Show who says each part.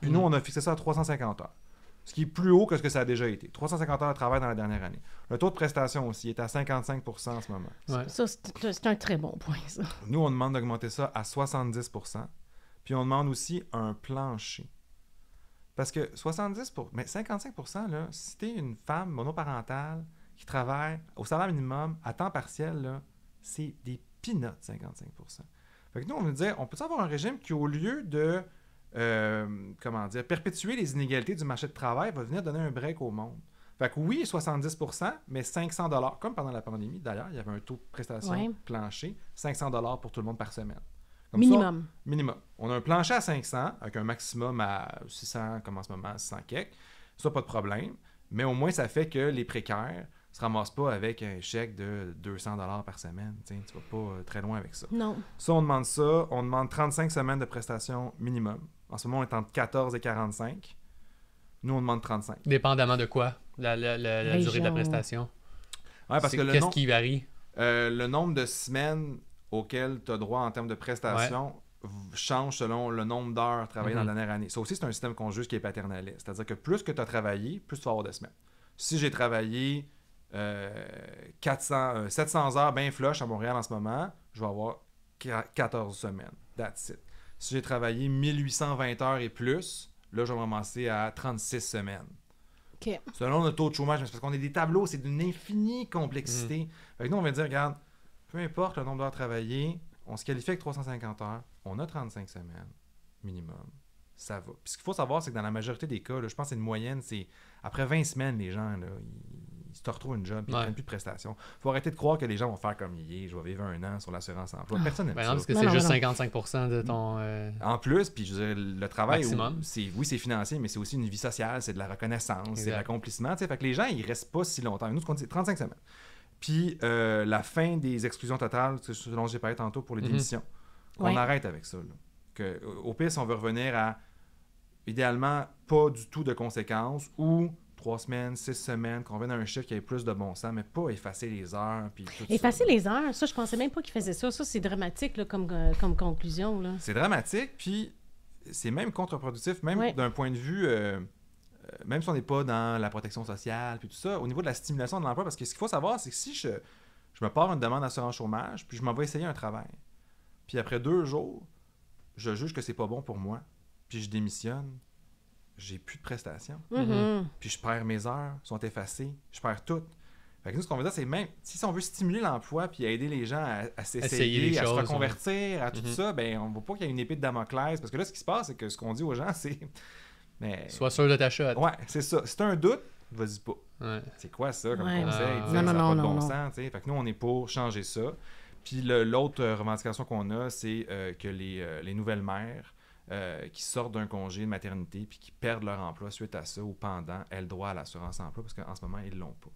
Speaker 1: Puis nous, on a fixé ça à 350 heures. Ce qui est plus haut que ce que ça a déjà été. 350 heures de travail dans la dernière année. Le taux de prestation aussi est à 55% en ce moment.
Speaker 2: Ouais.
Speaker 3: Ça, c'est un très bon point, ça.
Speaker 1: Nous, on demande d'augmenter ça à 70%. Puis on demande aussi un plancher. Parce que 55%, là, si tu es une femme monoparentale qui travaille au salaire minimum à temps partiel, là, c'est des peanuts, 55%. Fait que nous, on veut dire, on peut avoir un régime qui, au lieu de perpétuer les inégalités du marché de travail, va venir donner un break au monde. Fait que oui, 70%, mais 500 $, comme pendant la pandémie, d'ailleurs, il y avait un taux de prestation plancher, 500 $ pour tout le monde par semaine. Comme
Speaker 3: minimum.
Speaker 1: Ça, minimum. On a un plancher à 500, avec un maximum à 600, comme en ce moment, 600 quelques. Ça, pas de problème. Mais au moins, ça fait que les précaires ne se ramassent pas avec un chèque de 200 $ par semaine. T'sais, tu vas pas très loin avec ça.
Speaker 3: Non.
Speaker 1: Ça, on demande ça. On demande 35 semaines de prestations minimum. En ce moment, on est entre 14 et 45. Nous, on demande 35.
Speaker 2: Dépendamment de quoi? La durée de la prestation.
Speaker 1: Ouais, parce que
Speaker 2: qu'est-ce qui varie?
Speaker 1: Le nombre de semaines auxquelles tu as droit en termes de prestations change selon le nombre d'heures travaillées dans la dernière année. Ça aussi, c'est un système qu'on juge qui est paternaliste. C'est-à-dire que plus que tu as travaillé, plus tu vas avoir de semaines. Si j'ai travaillé 700 heures bien flush à Montréal en ce moment, je vais avoir 14 semaines. That's it. Si j'ai travaillé 1820 heures et plus, là, je vais me ramasser à 36 semaines.
Speaker 3: Okay.
Speaker 1: Selon le taux de chômage, parce qu'on a des tableaux, c'est d'une infinie complexité. Fait que nous, on va dire, regarde, peu importe le nombre d'heures travaillées, on se qualifie avec 350 heures, on a 35 semaines minimum. Ça va. Puis ce qu'il faut savoir, c'est que dans la majorité des cas, là, je pense que c'est une moyenne, c'est après 20 semaines, les gens, là, ils se retrouvent une job et ils ne prennent plus de prestations. Il faut arrêter de croire que les gens vont faire comme je vais vivre un an sur l'assurance emploi. Personne n'aime ça.
Speaker 2: Non, parce que c'est juste 55% de ton...
Speaker 1: En plus, puis je veux dire, le travail,
Speaker 2: maximum.
Speaker 1: Oui, c'est financier, mais c'est aussi une vie sociale, c'est de la reconnaissance, c'est de l'accomplissement. Fait que les gens, ils restent pas si longtemps. Nous, ce qu'on dit, c'est 35 semaines. Puis la fin des exclusions totales, ce dont j'ai parlé tantôt pour les démissions, on arrête avec ça. Là. Au pire, si on veut revenir à, idéalement, pas du tout de conséquences ou 3 semaines, 6 semaines, qu'on vienne à un chiffre qui ait plus de bon sens, mais pas effacer les heures. Puis tout
Speaker 3: effacer les heures, ça, je pensais même pas qu'il faisait ça. Ça, c'est dramatique là, comme conclusion. Là.
Speaker 1: C'est dramatique, puis c'est même contre-productif, même d'un point de vue... même si on n'est pas dans la protection sociale, puis tout ça, au niveau de la stimulation de l'emploi, parce que ce qu'il faut savoir, c'est que si je me pars une demande d'assurance chômage, puis je m'en vais essayer un travail, puis après 2 jours, je juge que c'est pas bon pour moi, puis je démissionne, j'ai plus de prestations. Puis je perds mes heures, sont effacées, je perds tout. Fait que nous, ce qu'on veut dire, c'est même si on veut stimuler l'emploi puis aider les gens à s'essayer, à se reconvertir, à tout ça, ben on ne veut pas qu'il y ait une épée de Damoclès, parce que là, ce qui se passe, c'est que ce qu'on dit aux gens, c'est... Mais...
Speaker 2: Sois sûr de ta shot.
Speaker 1: Ouais, c'est ça. Si t'as un doute, vas-y pas.
Speaker 2: Ouais.
Speaker 1: C'est quoi ça comme conseil?
Speaker 3: Non,
Speaker 1: ça n'a pas de bon
Speaker 3: non.
Speaker 1: sens. Fait que nous, on est pour changer ça. Puis l'autre revendication qu'on a, c'est que les nouvelles mères qui sortent d'un congé de maternité puis qui perdent leur emploi suite à ça ou pendant, elles droit à l'assurance emploi parce qu'en ce moment, ils l'ont pas.